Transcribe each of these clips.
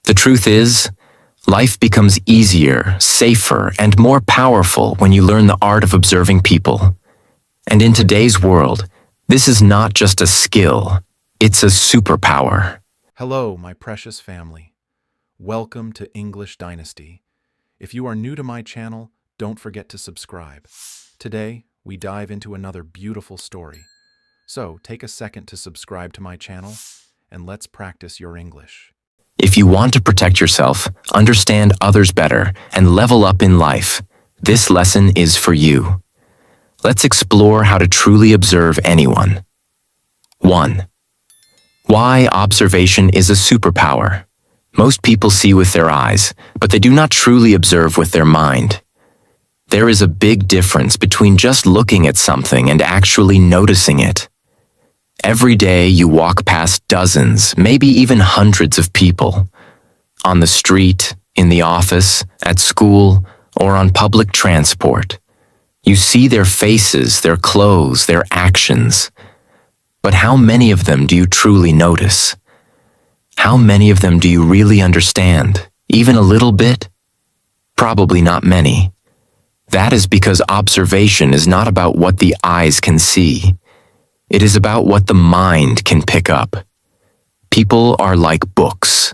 The truth is, life becomes easier, safer, and more powerful when you learn the art of observing people. And in today's world, this is not just a skill, it's a superpower. Hello, my precious family. Welcome to English Dynasty. If you are new to my channel, don't forget to subscribe. Today, we dive into another beautiful story. So, take a second to subscribe to my channel, and let's practice your English. If you want to protect yourself, understand others better, and level up in life, this lesson is for you. Let's explore how to truly observe anyone. 1. Why observation is a superpower. Most people see with their eyes, but they do not truly observe with their mind. There is a big difference between just looking at something and actually noticing it. Every day you walk past dozens, maybe even hundreds of people. On the street, in the office, at school, or on public transport. You see their faces, their clothes, their actions. But how many of them do you truly notice? How many of them do you really understand? Even a little bit? Probably not many. That is because observation is not about what the eyes can see. It is about what the mind can pick up. People are like books.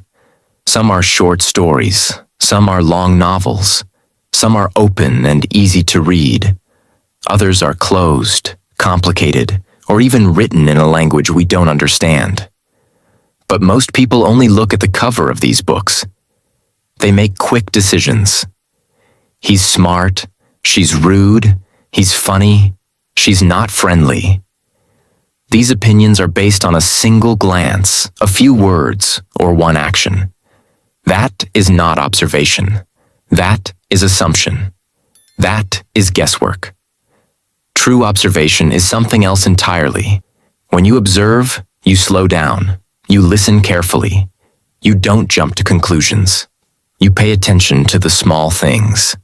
Some are short stories, some are long novels, some are open and easy to read. Others are closed, complicated, or even written in a language we don't understand. But most people only look at the cover of these books. They make quick decisions. He's smart, she's rude, he's funny, she's not friendly. These opinions are based on a single glance, a few words, or one action. That is not observation. That is assumption. That is guesswork. True observation is something else entirely. When you observe, you slow down. You listen carefully. You don't jump to conclusions. You pay attention to the small things,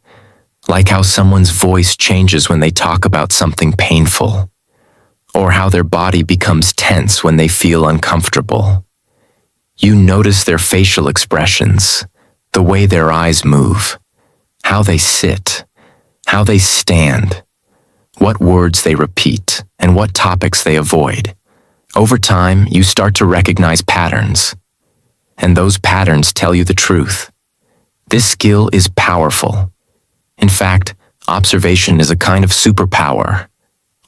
like how someone's voice changes when they talk about something painful, or how their body becomes tense when they feel uncomfortable. You notice their facial expressions, the way their eyes move, how they sit, how they stand, what words they repeat, and what topics they avoid. Over time, you start to recognize patterns, and those patterns tell you the truth. This skill is powerful. In fact, observation is a kind of superpower.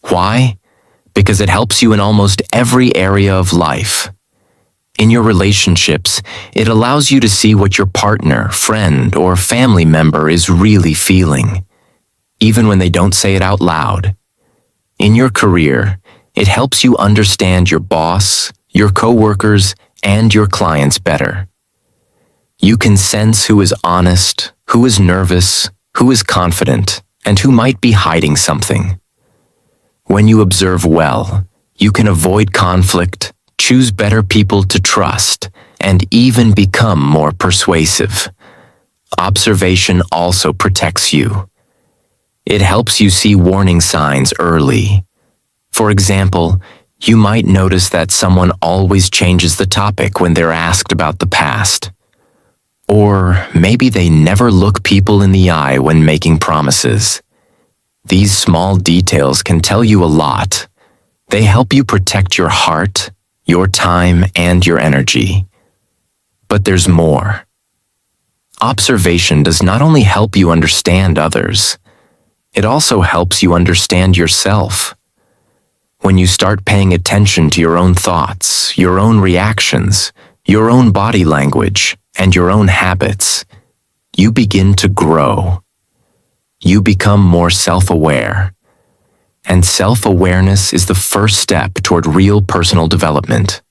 Why? Because it helps you in almost every area of life. In your relationships, it allows you to see what your partner, friend, or family member is really feeling, even when they don't say it out loud. In your career, it helps you understand your boss, your coworkers, and your clients better. You can sense who is honest, who is nervous, who is confident, and who might be hiding something. When you observe well, you can avoid conflict, choose better people to trust, and even become more persuasive. Observation also protects you. It helps you see warning signs early. For example, you might notice that someone always changes the topic when they're asked about the past. Or maybe they never look people in the eye when making promises. These small details can tell you a lot. They help you protect your heart, your time, and your energy. But there's more. Observation does not only help you understand others, it also helps you understand yourself. When you start paying attention to your own thoughts, your own reactions, your own body language, and your own habits, you begin to grow. You become more self-aware. And self-awareness is the first step toward real personal development.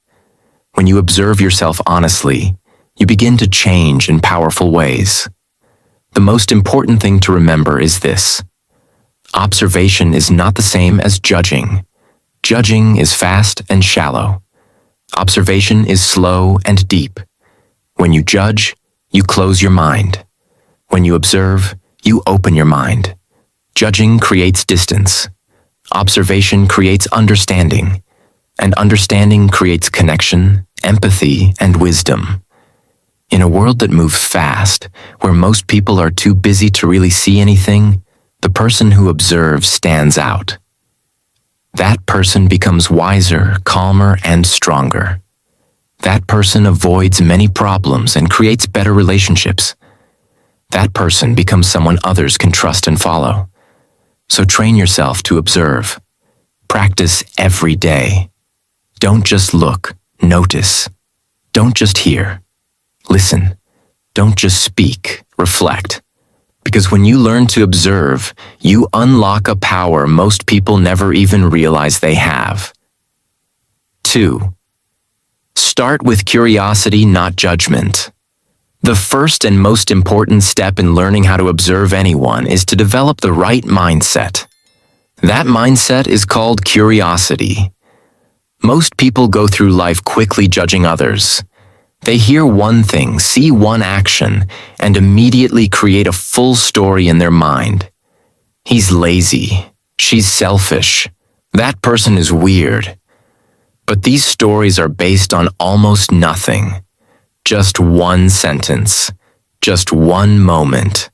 When you observe yourself honestly, you begin to change in powerful ways. The most important thing to remember is this. Observation is not the same as judging. Judging is fast and shallow. Observation is slow and deep. When you judge, you close your mind. When you observe, you open your mind. Judging creates distance. Observation creates understanding. And understanding creates connection, empathy, and wisdom. In a world that moves fast, where most people are too busy to really see anything, the person who observes stands out. That person becomes wiser, calmer, and stronger. That person avoids many problems and creates better relationships. That person becomes someone others can trust and follow. So train yourself to observe. Practice every day. Don't just look, notice. Don't just hear. Listen. Don't just speak, reflect. Because when you learn to observe, you unlock a power most people never even realize they have. 2. Start with curiosity, not judgment. The first and most important step in learning how to observe anyone is to develop the right mindset. That mindset is called curiosity. Most people go through life quickly judging others. They hear one thing, see one action, and immediately create a full story in their mind. He's lazy. She's selfish. That person is weird. But these stories are based on almost nothing. Just one sentence. Just one moment.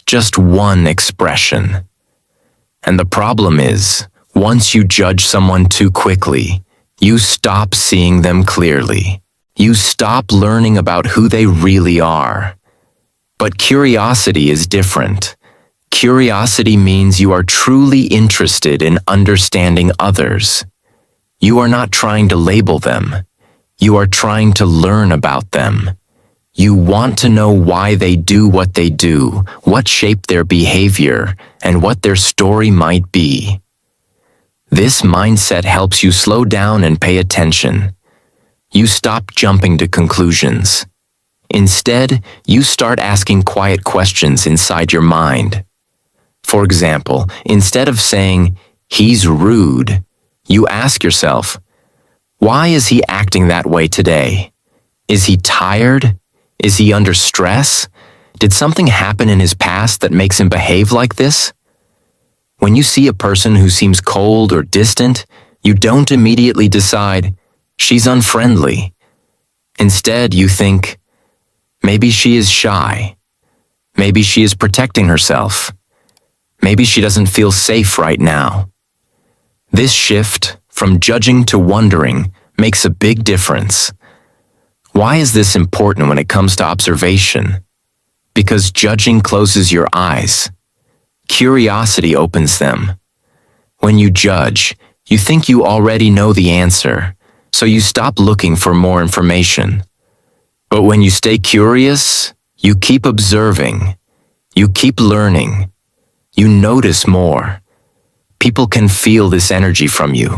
Just one expression. And the problem is, once you judge someone too quickly, you stop seeing them clearly. You stop learning about who they really are. But curiosity is different. Curiosity means you are truly interested in understanding others. You are not trying to label them. You are trying to learn about them. You want to know why they do what they do, what shaped their behavior, and what their story might be. This mindset helps you slow down and pay attention. You stop jumping to conclusions. Instead, you start asking quiet questions inside your mind. For example, instead of saying, "He's rude," you ask yourself, "Why is he acting that way today? Is he tired? Is he under stress? Did something happen in his past that makes him behave like this?" When you see a person who seems cold or distant, you don't immediately decide, "She's unfriendly." Instead, you think, "Maybe she is shy. Maybe she is protecting herself. Maybe she doesn't feel safe right now." This shift from judging to wondering makes a big difference. Why is this important when it comes to observation? Because judging closes your eyes. Curiosity opens them. When you judge, you think you already know the answer, so you stop looking for more information. But when you stay curious, you keep observing. You keep learning. You notice more. People can feel this energy from you.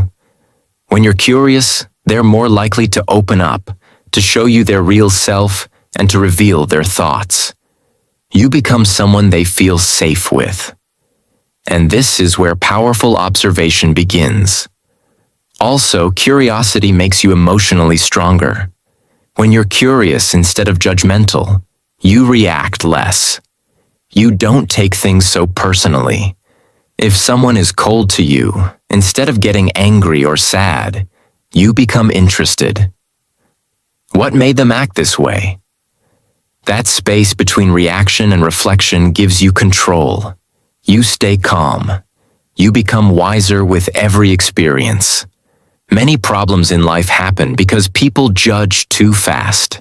When you're curious, they're more likely to open up, to show you their real self, and to reveal their thoughts. You become someone they feel safe with. And this is where powerful observation begins. Also, curiosity makes you emotionally stronger. When you're curious instead of judgmental, you react less. You don't take things so personally. If someone is cold to you, instead of getting angry or sad, you become interested. What made them act this way? That space between reaction and reflection gives you control. You stay calm. You become wiser with every experience. Many problems in life happen because people judge too fast.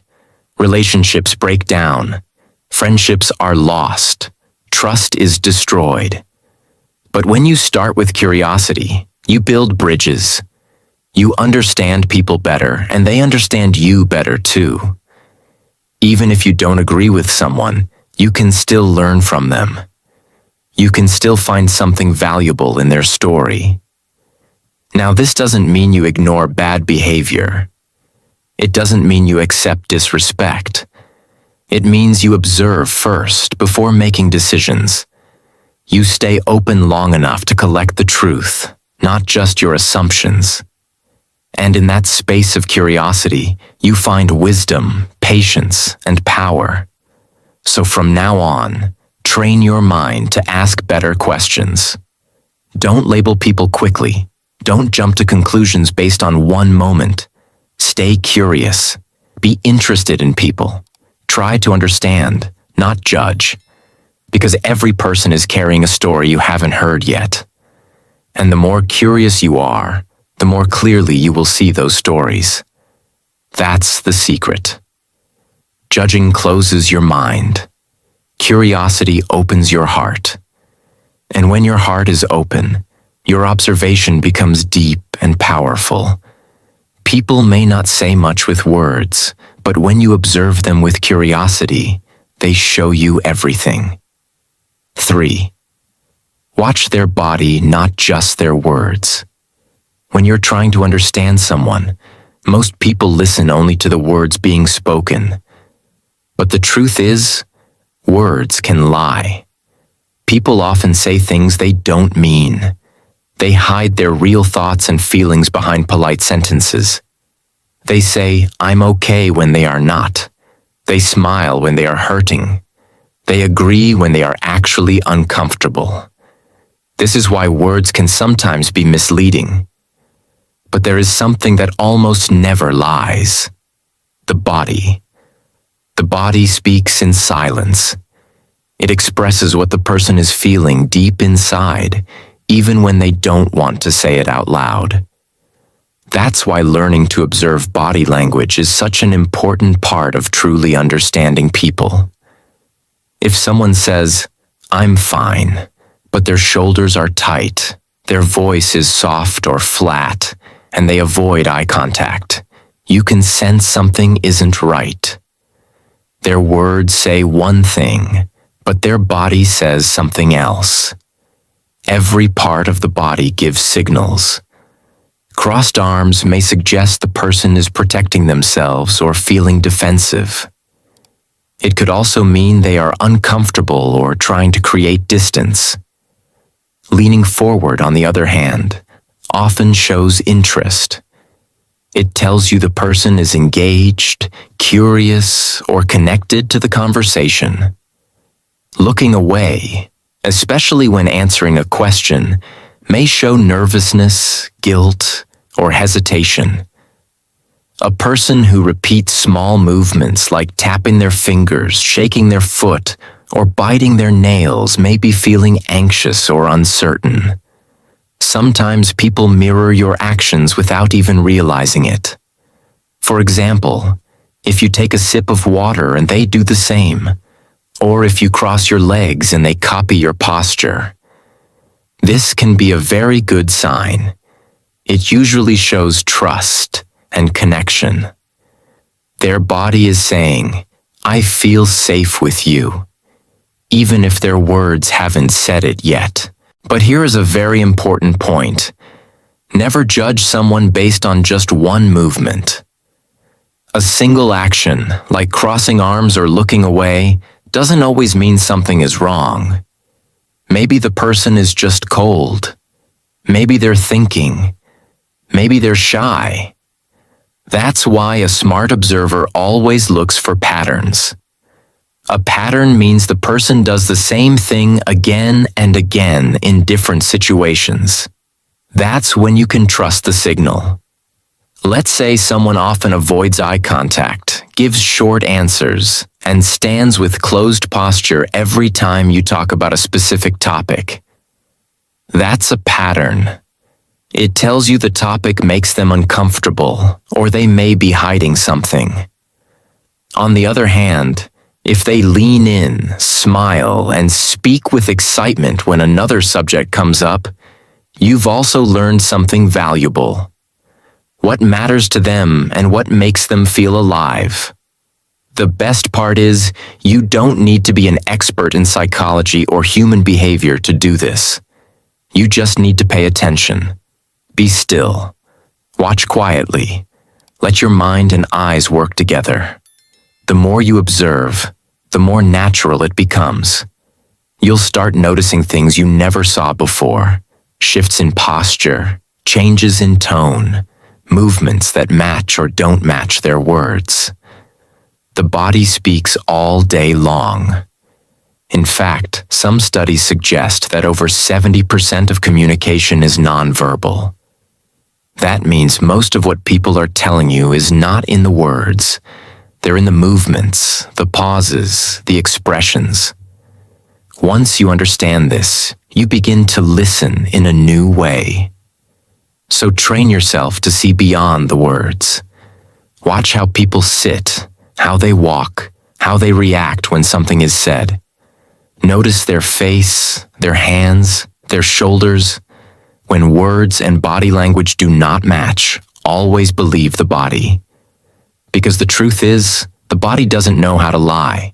Relationships break down. Friendships are lost. Trust is destroyed. But when you start with curiosity, you build bridges. You understand people better, and they understand you better too. Even if you don't agree with someone, you can still learn from them. You can still find something valuable in their story. Now, this doesn't mean you ignore bad behavior. It doesn't mean you accept disrespect. It means you observe first before making decisions. You stay open long enough to collect the truth, not just your assumptions. And in that space of curiosity, you find wisdom, patience, and power. So from now on, train your mind to ask better questions. Don't label people quickly. Don't jump to conclusions based on one moment. Stay curious. Be interested in people. Try to understand, not judge, because every person is carrying a story you haven't heard yet. And the more curious you are, the more clearly you will see those stories. That's the secret. Judging closes your mind. Curiosity opens your heart. And when your heart is open, your observation becomes deep and powerful. People may not say much with words, but when you observe them with curiosity, they show you everything. 3. Watch their body, not just their words. When you're trying to understand someone, most people listen only to the words being spoken. But the truth is, words can lie. People often say things they don't mean. They hide their real thoughts and feelings behind polite sentences. They say, "I'm okay," when they are not. They smile when they are hurting. They agree when they are actually uncomfortable. This is why words can sometimes be misleading. But there is something that almost never lies: the body. The body speaks in silence. It expresses what the person is feeling deep inside, even when they don't want to say it out loud. That's why learning to observe body language is such an important part of truly understanding people. If someone says, "I'm fine," but their shoulders are tight, their voice is soft or flat, and they avoid eye contact, you can sense something isn't right. Their words say one thing, but their body says something else. Every part of the body gives signals. Crossed arms may suggest the person is protecting themselves or feeling defensive. It could also mean they are uncomfortable or trying to create distance. Leaning forward, on the other hand, often shows interest. It tells you the person is engaged, curious, or connected to the conversation. Looking away, especially when answering a question, may show nervousness, guilt, or hesitation. A person who repeats small movements like tapping their fingers, shaking their foot, or biting their nails may be feeling anxious or uncertain. Sometimes people mirror your actions without even realizing it. For example, if you take a sip of water and they do the same, or if you cross your legs and they copy your posture. This can be a very good sign. It usually shows trust and connection. Their body is saying, "I feel safe with you," even if their words haven't said it yet. But here is a very important point. Never judge someone based on just one movement. A single action, like crossing arms or looking away, doesn't always mean something is wrong. Maybe the person is just cold. Maybe they're thinking. Maybe they're shy. That's why a smart observer always looks for patterns. A pattern means the person does the same thing again and again in different situations. That's when you can trust the signal. Let's say someone often avoids eye contact, gives short answers, and stands with closed posture every time you talk about a specific topic. That's a pattern. It tells you the topic makes them uncomfortable, or they may be hiding something. On the other hand, if they lean in, smile, and speak with excitement when another subject comes up, you've also learned something valuable. What matters to them and what makes them feel alive. The best part is, you don't need to be an expert in psychology or human behavior to do this. You just need to pay attention. Be still. Watch quietly. Let your mind and eyes work together. The more you observe, the more natural it becomes. You'll start noticing things you never saw before. Shifts in posture, changes in tone, movements that match or don't match their words. The body speaks all day long. In fact, some studies suggest that over 70% of communication is nonverbal. That means most of what people are telling you is not in the words. They're in the movements, the pauses, the expressions. Once you understand this, you begin to listen in a new way. So train yourself to see beyond the words. Watch how people sit, how they walk, how they react when something is said. Notice their face, their hands, their shoulders. When words and body language do not match, always believe the body. Because the truth is, the body doesn't know how to lie.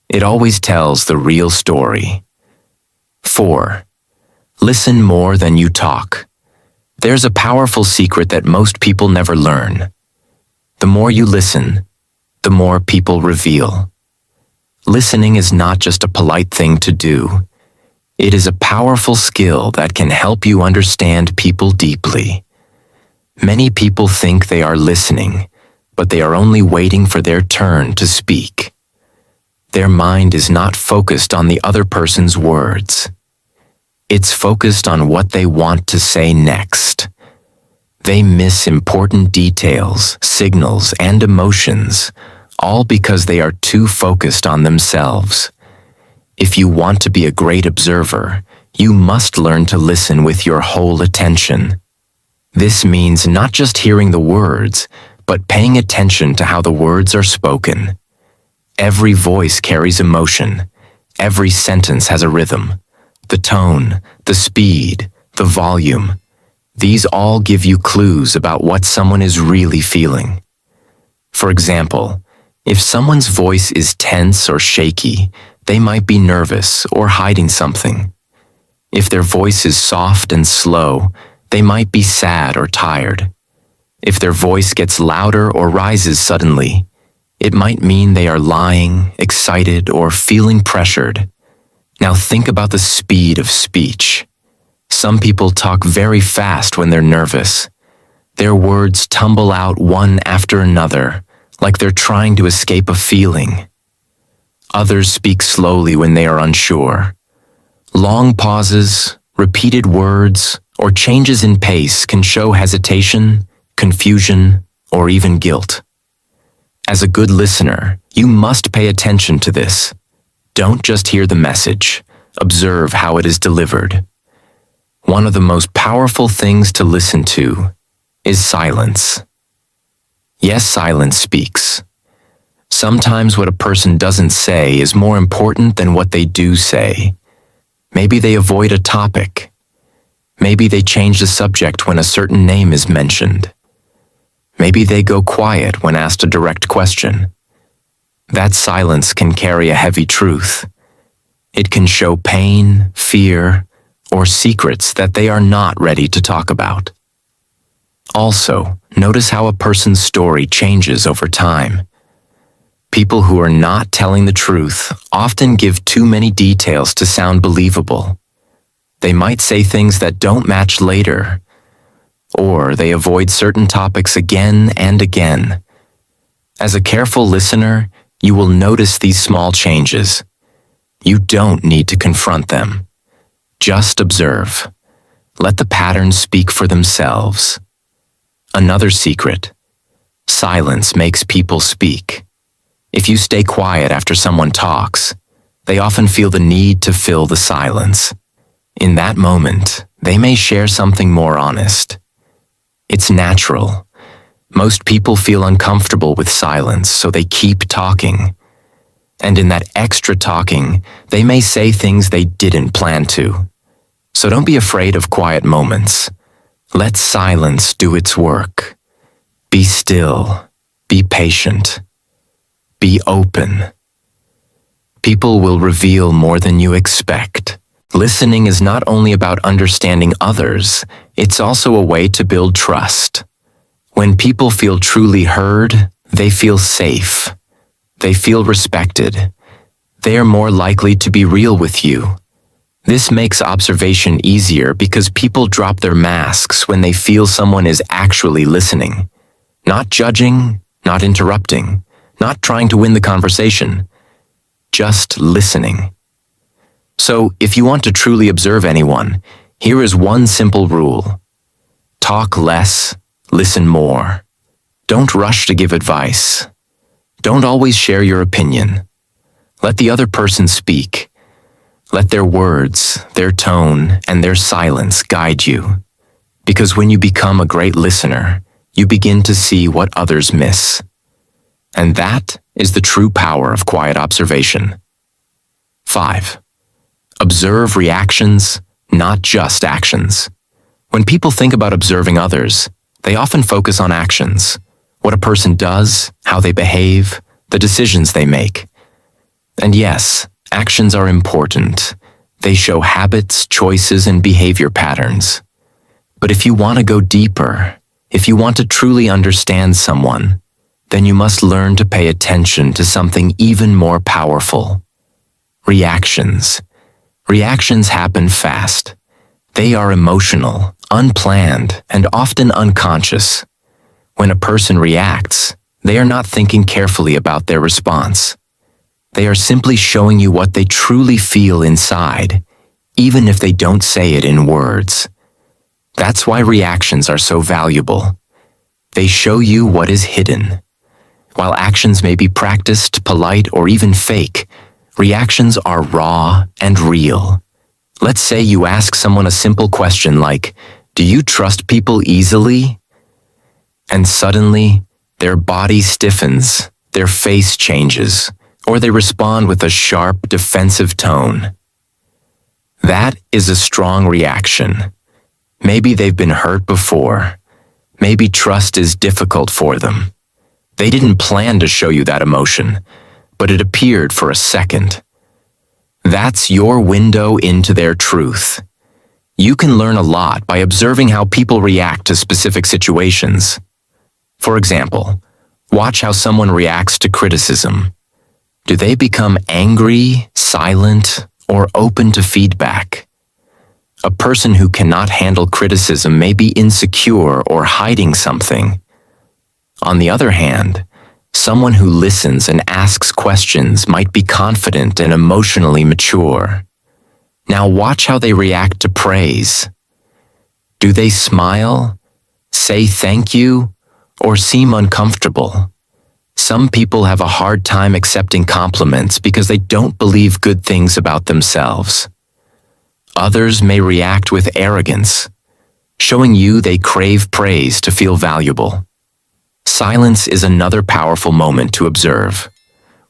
It always tells the real story. 4. Listen more than you talk. There's a powerful secret that most people never learn. The more you listen, the more people reveal. Listening is not just a polite thing to do. It is a powerful skill that can help you understand people deeply. Many people think they are listening, but they are only waiting for their turn to speak. Their mind is not focused on the other person's words. It's focused on what they want to say next. They miss important details, signals, and emotions, all because they are too focused on themselves. If you want to be a great observer, you must learn to listen with your whole attention. This means not just hearing the words, but paying attention to how the words are spoken. Every voice carries emotion. Every sentence has a rhythm. The tone, the speed, the volume. These all give you clues about what someone is really feeling. For example, if someone's voice is tense or shaky, they might be nervous or hiding something. If their voice is soft and slow, they might be sad or tired. If their voice gets louder or rises suddenly, it might mean they are lying, excited, or feeling pressured. Now think about the speed of speech. Some people talk very fast when they're nervous. Their words tumble out one after another, like they're trying to escape a feeling. Others speak slowly when they are unsure. Long pauses, repeated words, or changes in pace can show hesitation, confusion, or even guilt. As a good listener, you must pay attention to this. Don't just hear the message, observe how it is delivered. One of the most powerful things to listen to is silence. Yes, silence speaks. Sometimes what a person doesn't say is more important than what they do say. Maybe they avoid a topic. Maybe they change the subject when a certain name is mentioned. Maybe they go quiet when asked a direct question. That silence can carry a heavy truth. It can show pain, fear, or secrets that they are not ready to talk about. Also, notice how a person's story changes over time. People who are not telling the truth often give too many details to sound believable. They might say things that don't match later, or they avoid certain topics again and again. As a careful listener, you will notice these small changes. You don't need to confront them. Just observe. Let the patterns speak for themselves. Another secret: silence makes people speak. If you stay quiet after someone talks, they often feel the need to fill the silence. In that moment, they may share something more honest. It's natural. Most people feel uncomfortable with silence, so they keep talking. And in that extra talking, they may say things they didn't plan to. So don't be afraid of quiet moments. Let silence do its work. Be still. Be patient. Be open. People will reveal more than you expect. Listening is not only about understanding others, it's also a way to build trust. When people feel truly heard, they feel safe. They feel respected. They are more likely to be real with you. This makes observation easier because people drop their masks when they feel someone is actually listening. Not judging, not interrupting, not trying to win the conversation. Just listening. So, if you want to truly observe anyone, here is one simple rule. Talk less, listen more. Don't rush to give advice. Don't always share your opinion. Let the other person speak. Let their words, their tone, and their silence guide you. Because when you become a great listener, you begin to see what others miss. And that is the true power of quiet observation. 5. Observe reactions, not just actions. When people think about observing others, they often focus on actions, what a person does, how they behave, the decisions they make. And yes, actions are important. They show habits, choices, and behavior patterns. But if you want to go deeper, if you want to truly understand someone, then you must learn to pay attention to something even more powerful. Reactions. Reactions happen fast. They are emotional, unplanned, and often unconscious. When a person reacts, they are not thinking carefully about their response. They are simply showing you what they truly feel inside, even if they don't say it in words. That's why reactions are so valuable. They show you what is hidden. While actions may be practiced, polite, or even fake, reactions are raw and real. Let's say you ask someone a simple question like, "Do you trust people easily?" And suddenly, their body stiffens, their face changes, or they respond with a sharp, defensive tone. That is a strong reaction. Maybe they've been hurt before. Maybe trust is difficult for them. They didn't plan to show you that emotion, but it appeared for a second. That's your window into their truth. You can learn a lot by observing how people react to specific situations. For example, watch how someone reacts to criticism. Do they become angry, silent, or open to feedback? A person who cannot handle criticism may be insecure or hiding something. On the other hand, someone who listens and asks questions might be confident and emotionally mature. Now watch how they react to praise. Do they smile, say thank you, or seem uncomfortable? Some people have a hard time accepting compliments because they don't believe good things about themselves. Others may react with arrogance, showing you they crave praise to feel valuable. Silence is another powerful moment to observe.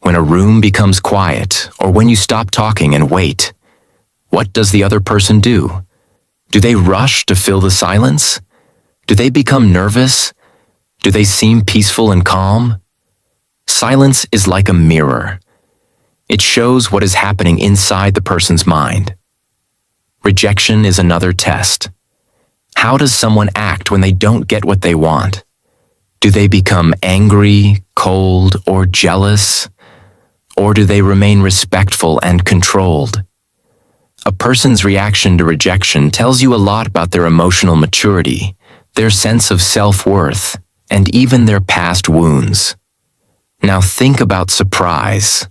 When a room becomes quiet, or when you stop talking and wait, what does the other person do? Do they rush to fill the silence? Do they become nervous? Do they seem peaceful and calm? Silence is like a mirror. It shows what is happening inside the person's mind. Rejection is another test. How does someone act when they don't get what they want? Do they become angry, cold, or jealous? Or do they remain respectful and controlled? A person's reaction to rejection tells you a lot about their emotional maturity, their sense of self-worth, and even their past wounds. Now think about surprise.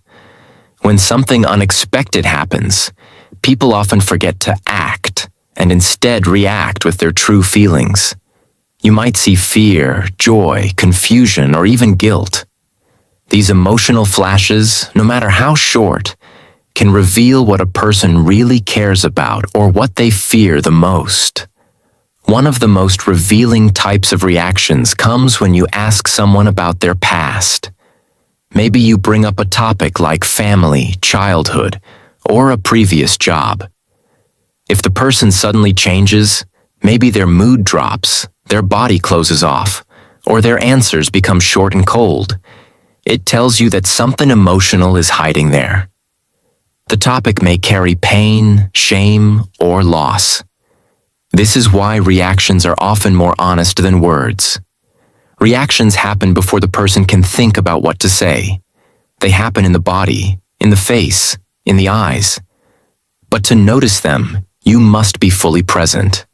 When something unexpected happens, people often forget to act and instead react with their true feelings. You might see fear, joy, confusion, or even guilt. These emotional flashes, no matter how short, can reveal what a person really cares about or what they fear the most. One of the most revealing types of reactions comes when you ask someone about their past. Maybe you bring up a topic like family, childhood, or a previous job. If the person suddenly changes, maybe their mood drops, their body closes off, or their answers become short and cold. It tells you that something emotional is hiding there. The topic may carry pain, shame, or loss. This is why reactions are often more honest than words. Reactions happen before the person can think about what to say. They happen in the body, in the face, in the eyes. But to notice them, you must be fully present.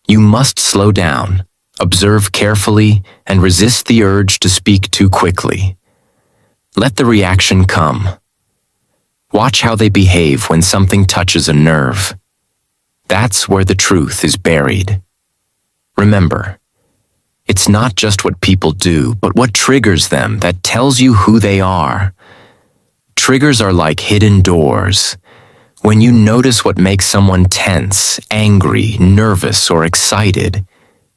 You must slow down, observe carefully, and resist the urge to speak too quickly. Let the reaction come. Watch how they behave when something touches a nerve. That's where the truth is buried. Remember, It's not just what people do, but what triggers them that tells you who they are. Triggers are like hidden doors. When you notice what makes someone tense, angry, nervous, or excited,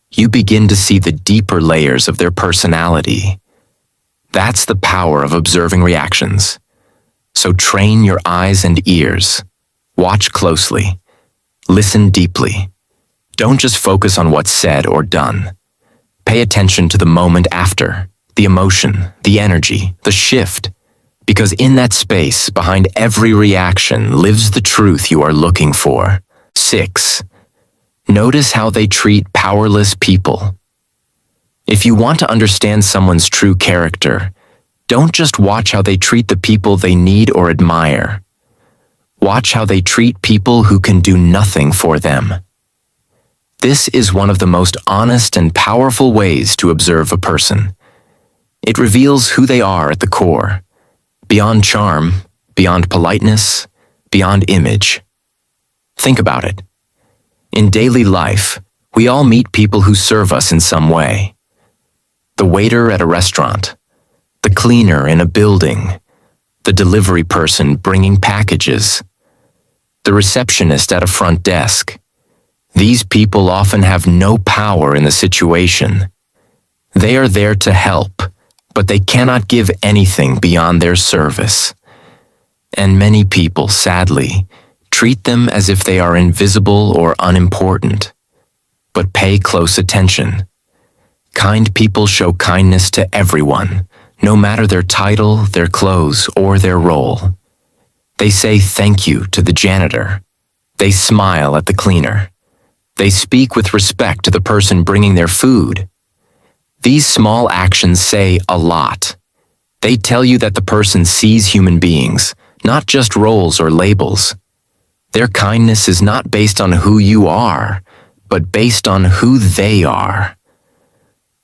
you begin to see the deeper layers of their personality. That's the power of observing reactions. So train your eyes and ears. Watch closely. Listen deeply. Don't just focus on what's said or done. Pay attention to the moment after, the emotion, the energy, the shift. Because in that space, behind every reaction, lives the truth you are looking for. 6. Notice how they treat powerless people. If you want to understand someone's true character, don't just watch how they treat the people they need or admire. Watch how they treat people who can do nothing for them. This is one of the most honest and powerful ways to observe a person. It reveals who they are at the core, beyond charm, beyond politeness, beyond image. Think about it. In daily life, we all meet people who serve us in some way. The waiter at a restaurant, the cleaner in a building, the delivery person bringing packages, the receptionist at a front desk. These people often have no power in the situation. They are there to help, but they cannot give anything beyond their service. And many people, sadly, treat them as if they are invisible or unimportant. But pay close attention. Kind people show kindness to everyone, no matter their title, their clothes, or their role. They say thank you to the janitor. They smile at the cleaner. They speak with respect to the person bringing their food. These small actions say a lot. They tell you that the person sees human beings, not just roles or labels. Their kindness is not based on who you are, but based on who they are.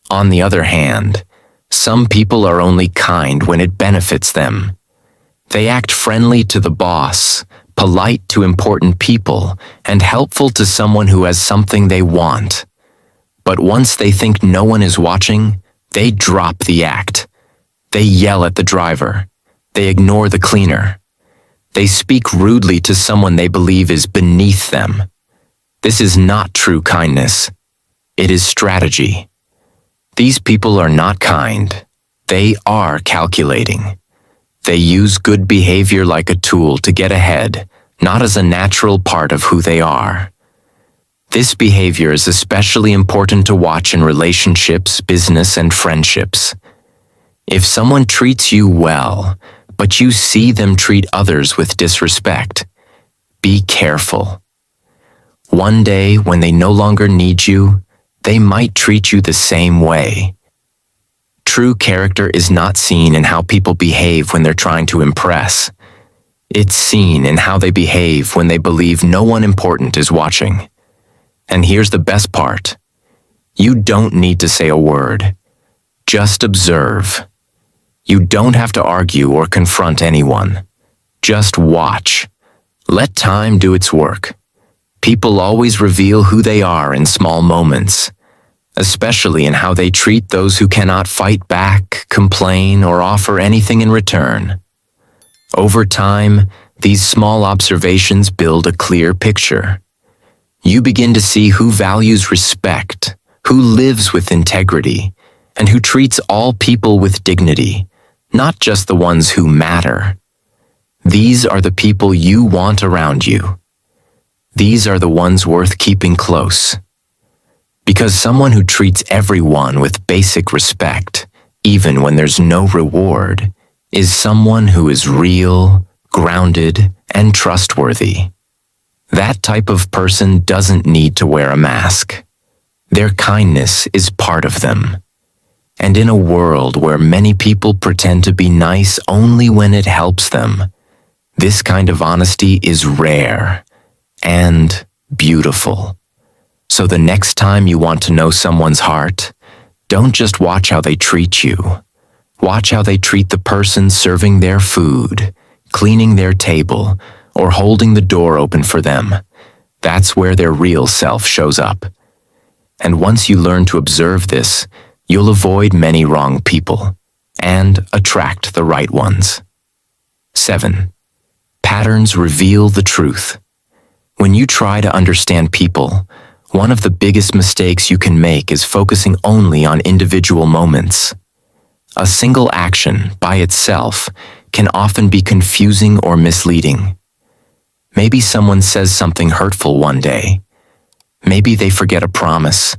On the other hand, some people are only kind when it benefits them. They act friendly to the boss, polite to important people, and helpful to someone who has something they want. But once they think no one is watching, they drop the act. They yell at the driver. They ignore the cleaner. They speak rudely to someone they believe is beneath them. This is not true kindness. It is strategy. These people are not kind. They are calculating. They use good behavior like a tool to get ahead, not as a natural part of who they are. This behavior is especially important to watch in relationships, business, and friendships. If someone treats you well, but you see them treat others with disrespect, be careful. One day, when they no longer need you, they might treat you the same way. True character is not seen in how people behave when they're trying to impress. It's seen in how they behave when they believe no one important is watching. And here's the best part. You don't need to say a word. Just observe. You don't have to argue or confront anyone. Just watch. Let time do its work. People always reveal who they are in small moments, especially in how they treat those who cannot fight back, complain, or offer anything in return. Over time, these small observations build a clear picture. You begin to see who values respect, who lives with integrity, and who treats all people with dignity, not just the ones who matter. These are the people you want around you. These are the ones worth keeping close. Because someone who treats everyone with basic respect, even when there's no reward, is someone who is real, grounded, and trustworthy. That type of person doesn't need to wear a mask. Their kindness is part of them. And in a world where many people pretend to be nice only when it helps them, this kind of honesty is rare and beautiful. So the next time you want to know someone's heart, don't just watch how they treat you. Watch how they treat the person serving their food, cleaning their table, or holding the door open for them. That's where their real self shows up. And once you learn to observe this, you'll avoid many wrong people and attract the right ones. 7. Patterns reveal the truth. When you try to understand people, one of the biggest mistakes you can make is focusing only on individual moments. A single action, by itself, can often be confusing or misleading. Maybe someone says something hurtful one day. Maybe they forget a promise.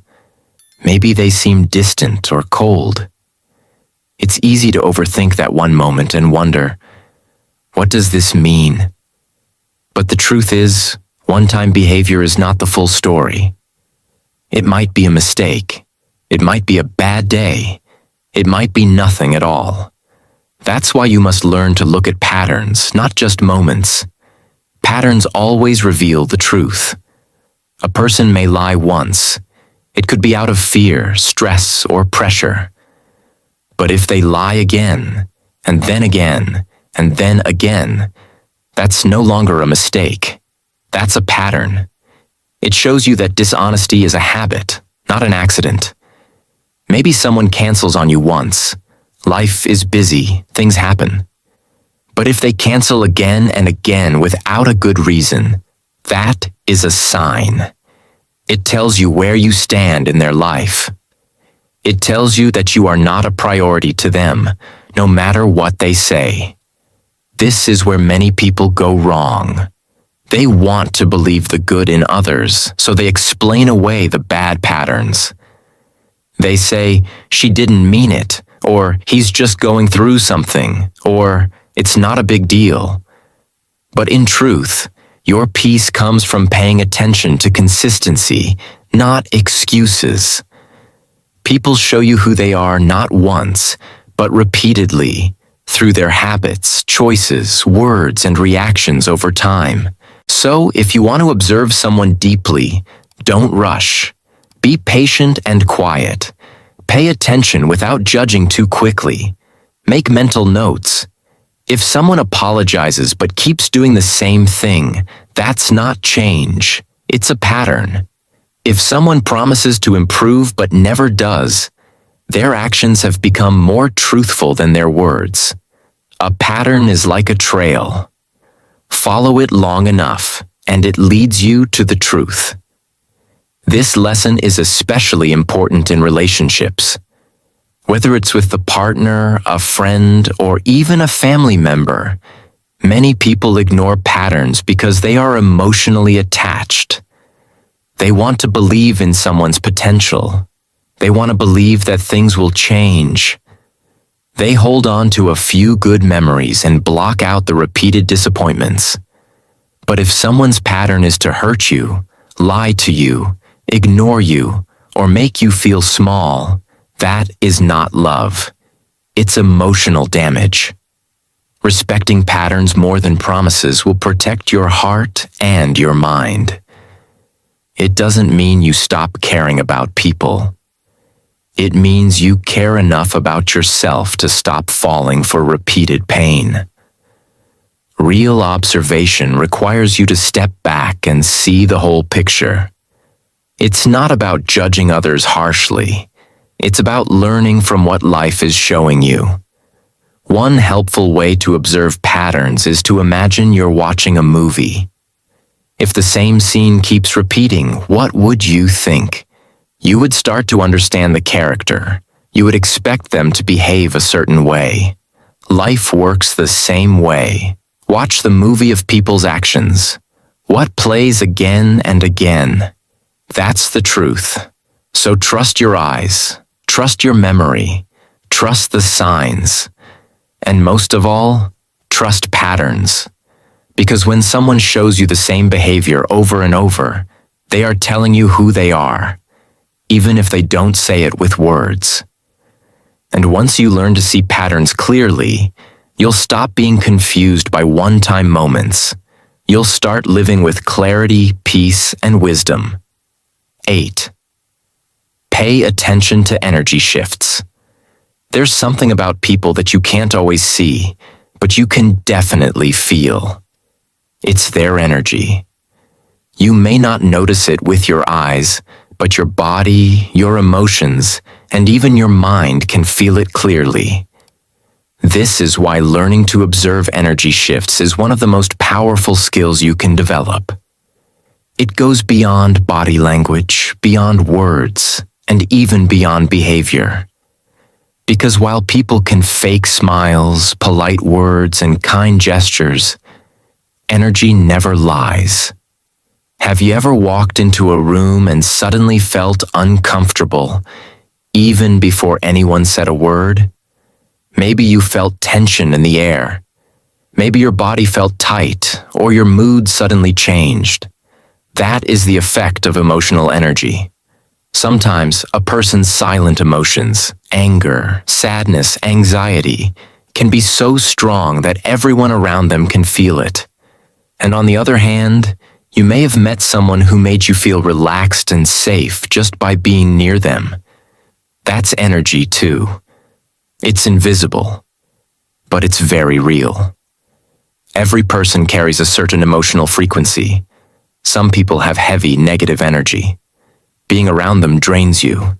Maybe they seem distant or cold. It's easy to overthink that one moment and wonder, what does this mean? But the truth is, one-time behavior is not the full story. It might be a mistake. It might be a bad day. It might be nothing at all. That's why you must learn to look at patterns, not just moments. Patterns always reveal the truth. A person may lie once. It could be out of fear, stress, or pressure. But if they lie again, and then again, and then again, that's no longer a mistake. That's a pattern. It shows you that dishonesty is a habit, not an accident. Maybe someone cancels on you once. Life is busy, things happen. But if they cancel again and again without a good reason, that is a sign. It tells you where you stand in their life. It tells you that you are not a priority to them, no matter what they say. This is where many people go wrong. They want to believe the good in others, so they explain away the bad patterns. They say, she didn't mean it, or he's just going through something, or it's not a big deal. But in truth, your peace comes from paying attention to consistency, not excuses. People show you who they are not once, but repeatedly, through their habits, choices, words, and reactions over time. So, if you want to observe someone deeply, don't rush. Be patient and quiet. Pay attention without judging too quickly. Make mental notes. If someone apologizes but keeps doing the same thing, that's not change. It's a pattern. If someone promises to improve but never does, their actions have become more truthful than their words. A pattern is like a trail. Follow it long enough, and it leads you to the truth. This lesson is especially important in relationships. Whether it's with the partner, a friend, or even a family member, many people ignore patterns because they are emotionally attached. They want to believe in someone's potential. They want to believe that things will change. They hold on to a few good memories and block out the repeated disappointments. But if someone's pattern is to hurt you, lie to you, ignore you, or make you feel small, that is not love. It's emotional damage. Respecting patterns more than promises will protect your heart and your mind. It doesn't mean you stop caring about people. It means you care enough about yourself to stop falling for repeated pain. Real observation requires you to step back and see the whole picture. It's not about judging others harshly. It's about learning from what life is showing you. One helpful way to observe patterns is to imagine you're watching a movie. If the same scene keeps repeating, what would you think? You would start to understand the character. You would expect them to behave a certain way. Life works the same way. Watch the movie of people's actions. What plays again and again? That's the truth. So trust your eyes. Trust your memory. Trust the signs. And most of all, trust patterns. Because when someone shows you the same behavior over and over, they are telling you who they are, even if they don't say it with words. And once you learn to see patterns clearly, you'll stop being confused by one-time moments. You'll start living with clarity, peace, and wisdom. 8. Pay attention to energy shifts. There's something about people that you can't always see, but you can definitely feel. It's their energy. You may not notice it with your eyes, but your body, your emotions, and even your mind can feel it clearly. This is why learning to observe energy shifts is one of the most powerful skills you can develop. It goes beyond body language, beyond words, and even beyond behavior. Because while people can fake smiles, polite words, and kind gestures, energy never lies. Have you ever walked into a room and suddenly felt uncomfortable, even before anyone said a word? Maybe you felt tension in the air. Maybe your body felt tight, or your mood suddenly changed. That is the effect of emotional energy. Sometimes a person's silent emotions, anger, sadness, anxiety, can be so strong that everyone around them can feel it. And on the other hand, you may have met someone who made you feel relaxed and safe just by being near them. That's energy too. It's invisible, but it's very real. Every person carries a certain emotional frequency. Some people have heavy, negative energy. Being around them drains you.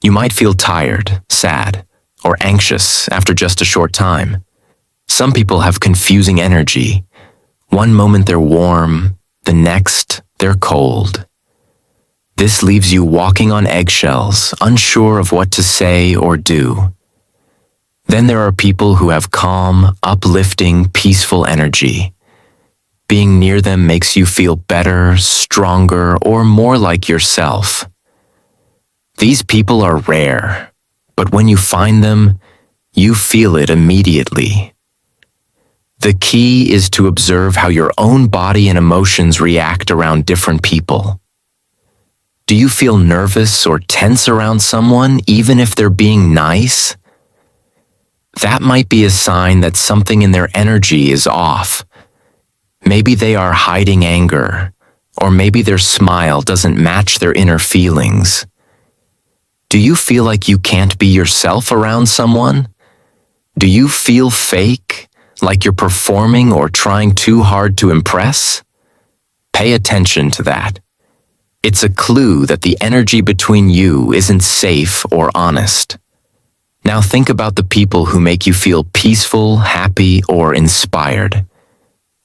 You might feel tired, sad, or anxious after just a short time. Some people have confusing energy. One moment they're warm, the next they're cold. This leaves you walking on eggshells, unsure of what to say or do. Then there are people who have calm, uplifting, peaceful energy. Being near them makes you feel better, stronger, or more like yourself. These people are rare, but when you find them, you feel it immediately. The key is to observe how your own body and emotions react around different people. Do you feel nervous or tense around someone, even if they're being nice? That might be a sign that something in their energy is off. Maybe they are hiding anger, or maybe their smile doesn't match their inner feelings. Do you feel like you can't be yourself around someone? Do you feel fake, like you're performing or trying too hard to impress? Pay attention to that. It's a clue that the energy between you isn't safe or honest. Now think about the people who make you feel peaceful, happy, or inspired.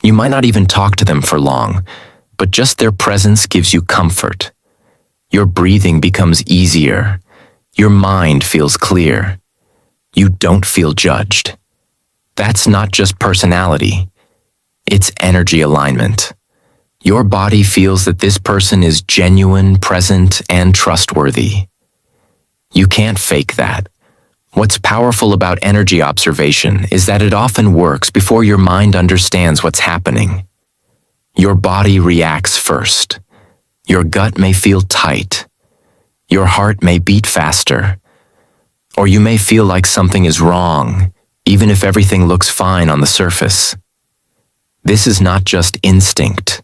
You might not even talk to them for long, but just their presence gives you comfort. Your breathing becomes easier. Your mind feels clear. You don't feel judged. That's not just personality. It's energy alignment. Your body feels that this person is genuine, present, and trustworthy. You can't fake that. What's powerful about energy observation is that it often works before your mind understands what's happening. Your body reacts first. Your gut may feel tight. Your heart may beat faster. Or you may feel like something is wrong, even if everything looks fine on the surface. This is not just instinct.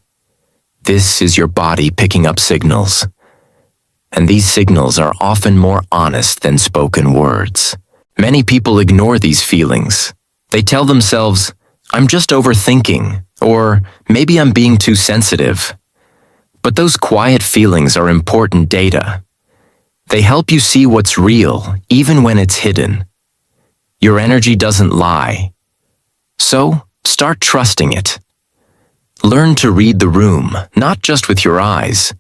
This is your body picking up signals. And these signals are often more honest than spoken words. Many people ignore these feelings. They tell themselves, "I'm just overthinking," or "maybe I'm being too sensitive." But those quiet feelings are important data. They help you see what's real, even when it's hidden. Your energy doesn't lie. So, start trusting it. Learn to read the room, not just with your eyes,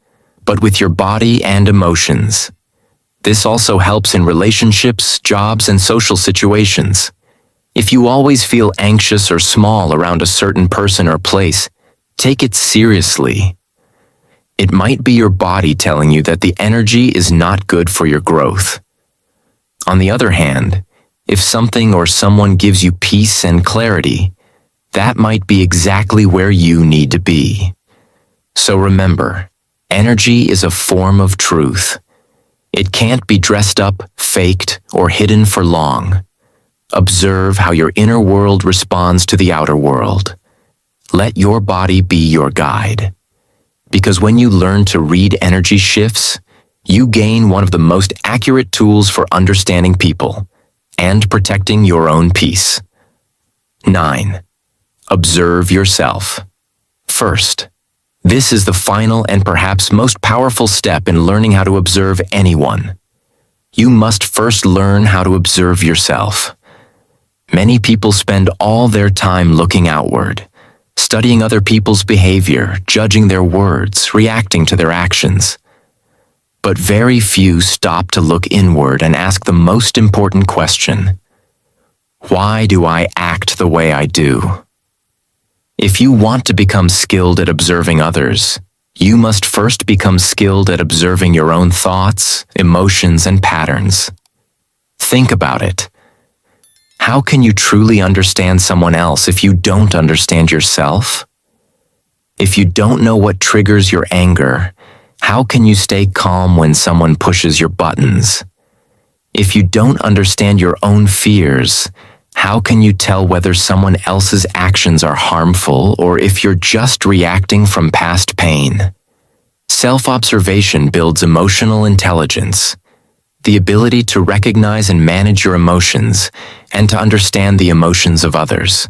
but with your body and emotions. This also helps in relationships, jobs, and social situations. If you always feel anxious or small around a certain person or place, take it seriously. It might be your body telling you that the energy is not good for your growth. On the other hand, if something or someone gives you peace and clarity, that might be exactly where you need to be. So remember, energy is a form of truth. It can't be dressed up, faked, or hidden for long. Observe how your inner world responds to the outer world. Let your body be your guide. Because when you learn to read energy shifts, you gain one of the most accurate tools for understanding people and protecting your own peace. 9. Observe yourself. First, This is the final and perhaps most powerful step in learning how to observe anyone. You must first learn how to observe yourself. Many people spend all their time looking outward, studying other people's behavior, judging their words, reacting to their actions. But very few stop to look inward and ask the most important question: why do I act the way I do? If you want to become skilled at observing others, you must first become skilled at observing your own thoughts, emotions, and patterns. Think about it. How can you truly understand someone else if you don't understand yourself? If you don't know what triggers your anger, how can you stay calm when someone pushes your buttons? If you don't understand your own fears, how can you tell whether someone else's actions are harmful or if you're just reacting from past pain? Self-observation builds emotional intelligence, the ability to recognize and manage your emotions and to understand the emotions of others.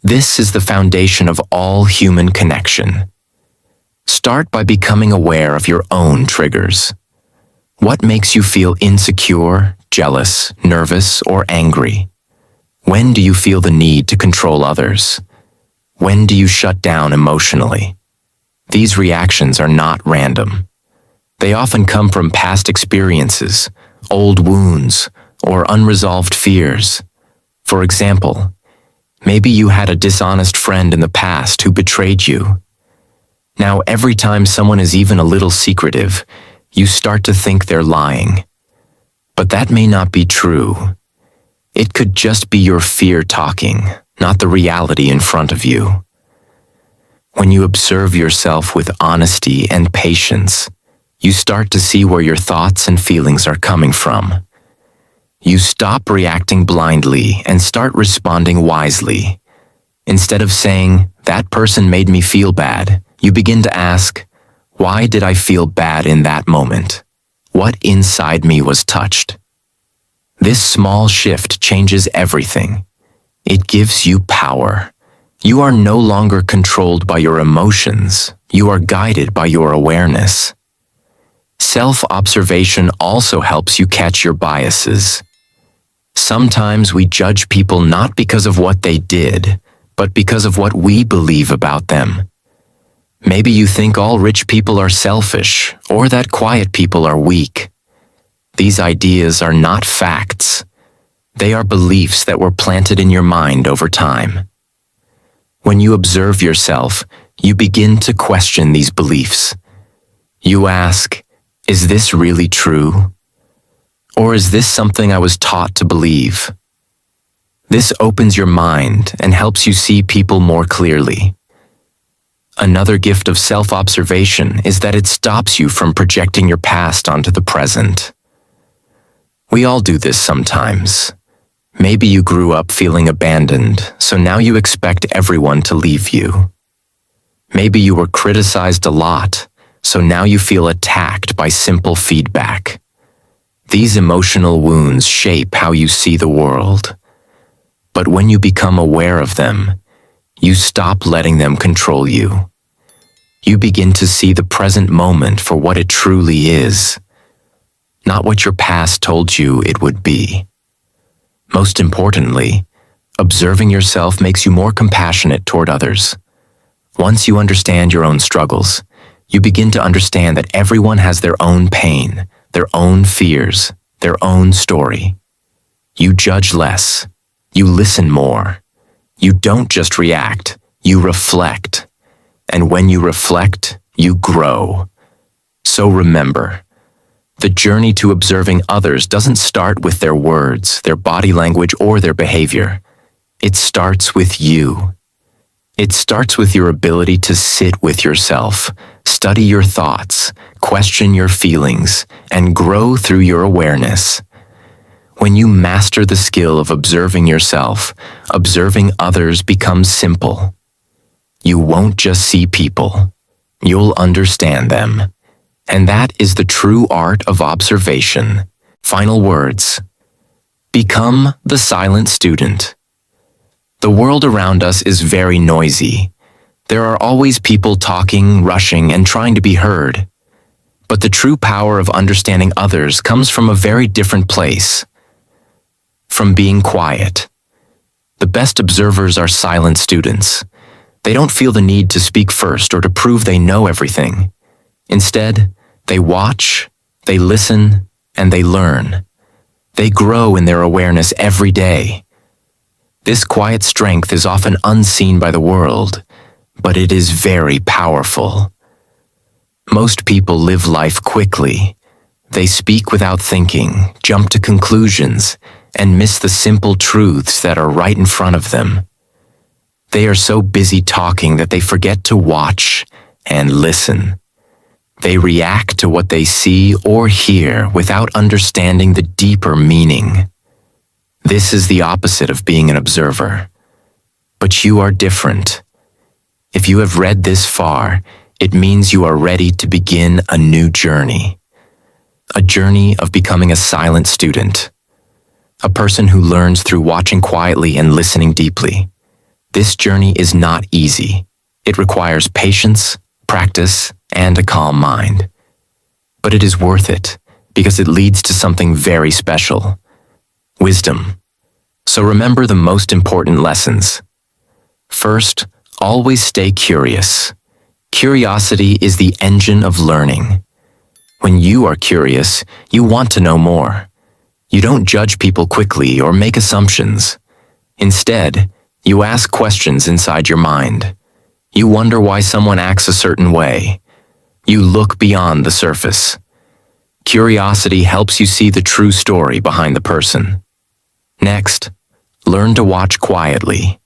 This is the foundation of all human connection. Start by becoming aware of your own triggers. What makes you feel insecure, jealous, nervous, or angry? When do you feel the need to control others? When do you shut down emotionally? These reactions are not random. They often come from past experiences, old wounds, or unresolved fears. For example, maybe you had a dishonest friend in the past who betrayed you. Now, every time someone is even a little secretive, you start to think they're lying. But that may not be true. It could just be your fear talking, not the reality in front of you. When you observe yourself with honesty and patience, you start to see where your thoughts and feelings are coming from. You stop reacting blindly and start responding wisely. Instead of saying, "That person made me feel bad," you begin to ask, "Why did I feel bad in that moment? What inside me was touched?" This small shift changes everything. It gives you power. You are no longer controlled by your emotions. You are guided by your awareness. Self-observation also helps you catch your biases. Sometimes we judge people not because of what they did, but because of what we believe about them. Maybe you think all rich people are selfish, or that quiet people are weak. These ideas are not facts. They are beliefs that were planted in your mind over time. When you observe yourself, you begin to question these beliefs. You ask, "Is this really true? Or is this something I was taught to believe?" This opens your mind and helps you see people more clearly. Another gift of self-observation is that it stops you from projecting your past onto the present. We all do this sometimes. Maybe you grew up feeling abandoned, so now you expect everyone to leave you. Maybe you were criticized a lot, so now you feel attacked by simple feedback. These emotional wounds shape how you see the world. But when you become aware of them, you stop letting them control you. You begin to see the present moment for what it truly is, not what your past told you it would be. Most importantly, observing yourself makes you more compassionate toward others. Once you understand your own struggles, you begin to understand that everyone has their own pain, their own fears, their own story. You judge less. You listen more. You don't just react, you reflect. And when you reflect, you grow. So remember, the journey to observing others doesn't start with their words, their body language, or their behavior. It starts with you. It starts with your ability to sit with yourself, study your thoughts, question your feelings, and grow through your awareness. When you master the skill of observing yourself, observing others becomes simple. You won't just see people, you'll understand them. And that is the true art of observation. Final words. Become the silent student. The world around us is very noisy. There are always people talking, rushing, and trying to be heard. But the true power of understanding others comes from a very different place. From being quiet. The best observers are silent students. They don't feel the need to speak first or to prove they know everything. Instead, they watch, they listen, and they learn. They grow in their awareness every day. This quiet strength is often unseen by the world, but it is very powerful. Most people live life quickly. They speak without thinking, jump to conclusions, and miss the simple truths that are right in front of them. They are so busy talking that they forget to watch and listen. They react to what they see or hear without understanding the deeper meaning. This is the opposite of being an observer. But you are different. If you have read this far, it means you are ready to begin a new journey. A journey of becoming a silent student. A person who learns through watching quietly and listening deeply. This journey is not easy. It requires patience, practice, and a calm mind. But it is worth it, because it leads to something very special. Wisdom. So remember the most important lessons. First, always stay curious. Curiosity is the engine of learning. When you are curious, you want to know more. You don't judge people quickly or make assumptions. Instead, you ask questions inside your mind. You wonder why someone acts a certain way. You look beyond the surface. Curiosity helps you see the true story behind the person. Next, learn to watch quietly.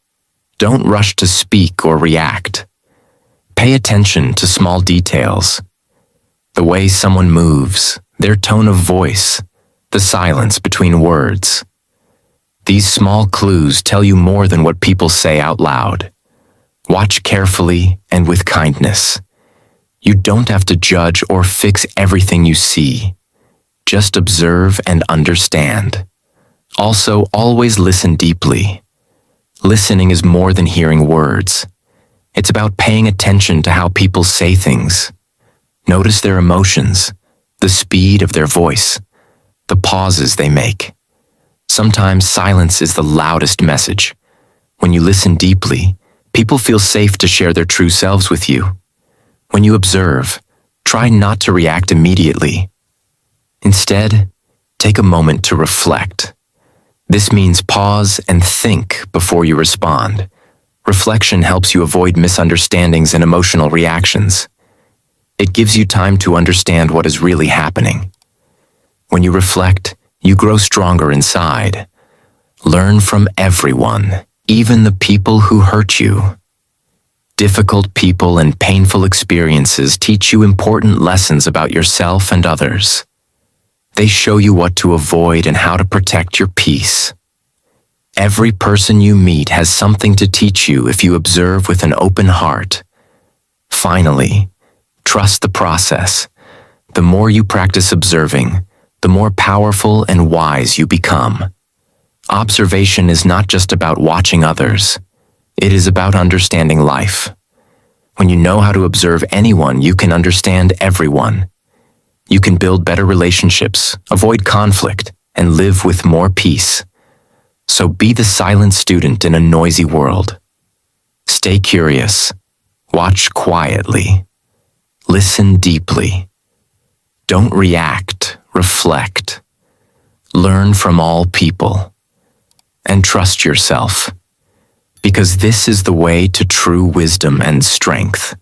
Don't rush to speak or react. Pay attention to small details. The way someone moves, their tone of voice, the silence between words. These small clues tell you more than what people say out loud. Watch carefully and with kindness. You don't have to judge or fix everything you see. Just observe and understand. Also, always listen deeply. Listening is more than hearing words. It's about paying attention to how people say things. Notice their emotions, the speed of their voice, the pauses they make. Sometimes silence is the loudest message. When you listen deeply, people feel safe to share their true selves with you. When you observe, try not to react immediately. Instead, take a moment to reflect. This means pause and think before you respond. Reflection helps you avoid misunderstandings and emotional reactions. It gives you time to understand what is really happening. When you reflect, you grow stronger inside. Learn from everyone, even the people who hurt you. Difficult people and painful experiences teach you important lessons about yourself and others. They show you what to avoid and how to protect your peace. Every person you meet has something to teach you if you observe with an open heart. Finally, trust the process. The more you practice observing, the more powerful and wise you become. Observation is not just about watching others. It is about understanding life. When you know how to observe anyone, you can understand everyone. You can build better relationships, avoid conflict, and live with more peace. So be the silent student in a noisy world. Stay curious. Watch quietly. Listen deeply. Don't react, reflect. Learn from all people. And trust yourself. Because this is the way to true wisdom and strength.